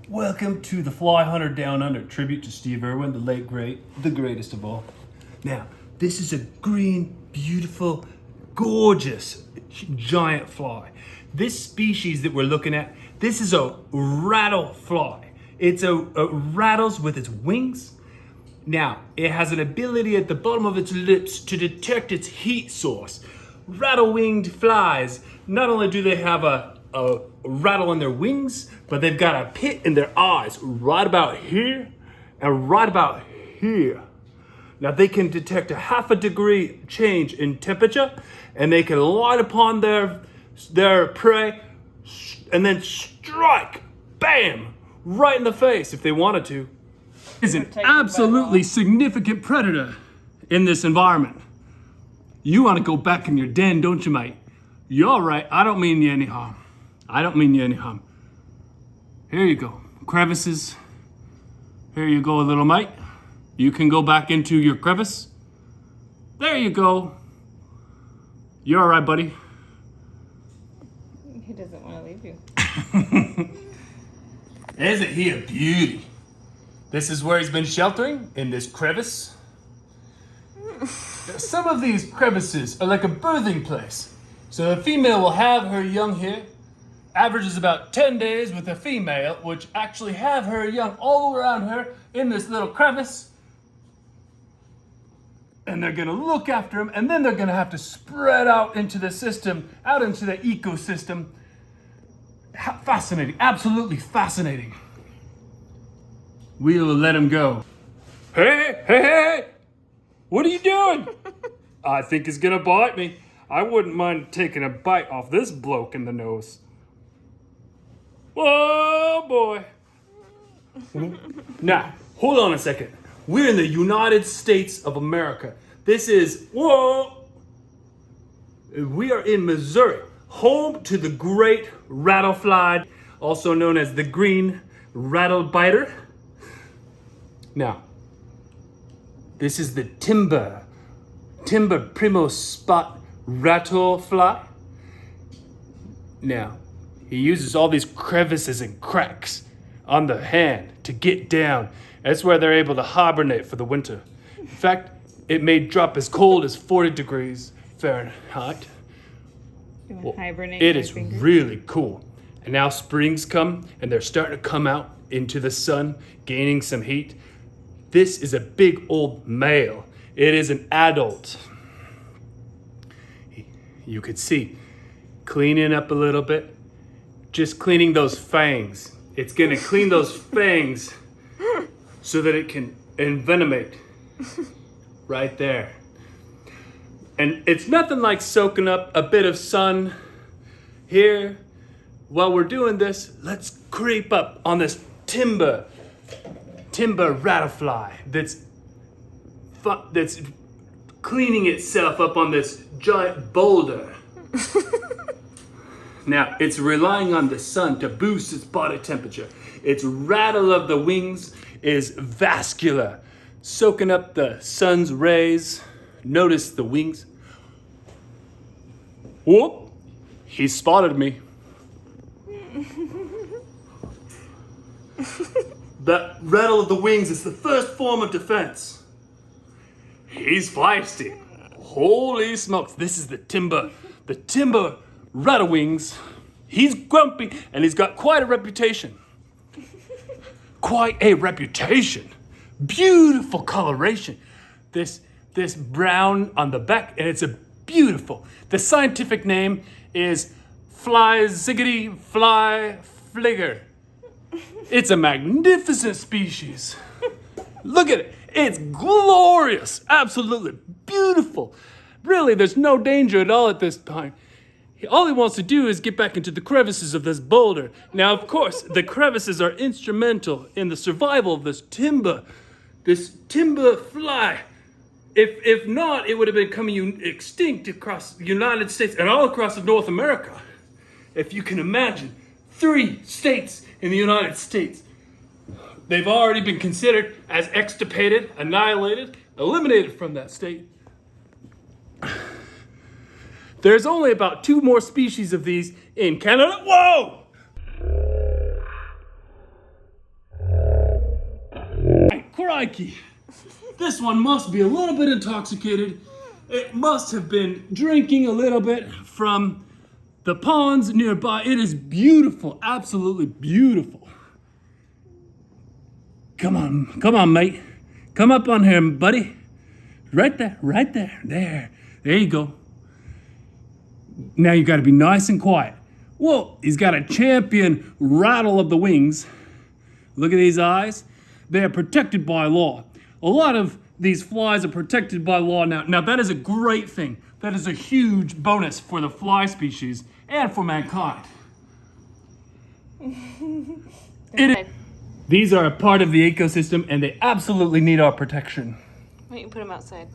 Welcome to the Fly Hunter Down Under, tribute to Steve Irwin, the late great, the greatest of all. Now, this is a green, beautiful, gorgeous, giant fly. This species that we're looking at, this is a rattle fly. It rattles with its wings. Now, it has an ability at the bottom of its lips to detect its heat source. Rattle-winged flies, not only do they have a rattle in their wings, but they've got a pit in their eyes right about here and right about here. Now they can detect a 0.5 degree change in temperature, and they can light upon their prey and then strike, bam, right in the face if they wanted to. Is an absolutely significant predator in this environment. You want to go back in your den, don't you, mate? You're all right. I don't mean you any harm. Here you go. Crevices. Here you go, little mate. You can go back into your crevice. There you go. You're all right, buddy. He doesn't want to leave you. Isn't he a beauty? This is where he's been sheltering, in this crevice. Some of these crevices are like a birthing place. So the female will have her young here, averages about 10 days with a female, which actually have her young all around her in this little crevice. And they're gonna look after them, and then they're gonna have to spread out into the system, out into the ecosystem. Fascinating, absolutely fascinating. We'll let him go. Hey! What are you doing? I think he's gonna bite me. I wouldn't mind taking a bite off this bloke in the nose. Oh boy. Now, hold on a second. We're in the United States of America. We are in Missouri, home to the great rattle fly, also known as the Green Rattlebiter. Now, this is the timber primo spot rattle fly. Now, he uses all these crevices and cracks on the hand to get down. That's where they're able to hibernate for the winter. In fact, it may drop as cold as 40 degrees Fahrenheit. Hibernate. It is really cool. And now spring's come, and they're starting to come out into the sun, gaining some heat. This is a big old male. It is an adult. You could see, cleaning up a little bit, just cleaning those fangs. It's gonna clean those fangs so that it can envenomate right there. And it's nothing like soaking up a bit of sun here. While we're doing this, let's creep up on this timber rattlefly that's cleaning itself up on this giant boulder. Now, it's relying on the sun to boost its body temperature. Its rattle of the wings is vascular, soaking up the sun's rays. Notice the wings. Whoop! He spotted me. That rattle of the wings is the first form of defense. He's feisty. Holy smokes, this is the timber rattle wings. He's grumpy, and he's got quite a reputation. Beautiful coloration. This brown on the back, and it's a beautiful. The scientific name is fly fligger. It's a magnificent species. Look at it. It's glorious. Absolutely beautiful. Really, there's no danger at all at this time. All he wants to do is get back into the crevices of this boulder. Now, of course, the crevices are instrumental in the survival of this timber fly. If not, it would have become extinct across the United States and all across North America. If you can imagine, 3 states in the United States, they've already been considered as extirpated, annihilated, eliminated from that state. There's only about 2 more species of these in Canada. Whoa! crikey. This one must be a little bit intoxicated. It must have been drinking a little bit from the ponds nearby. It is beautiful, absolutely beautiful. Come on, mate. Come up on here, buddy. Right there. There you go. Now you gotta be nice and quiet. Whoa, he's got a champion rattle of the wings. Look at these eyes. They are protected by law. A lot of these flies are protected by law now. Now that is a great thing. That is a huge bonus for the fly species and for mankind. These are a part of the ecosystem and they absolutely need our protection. Why don't you put them outside?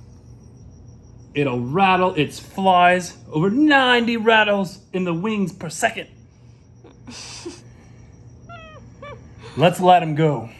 It'll rattle its flies, over 90 rattles in the wings per second. Let's let him go.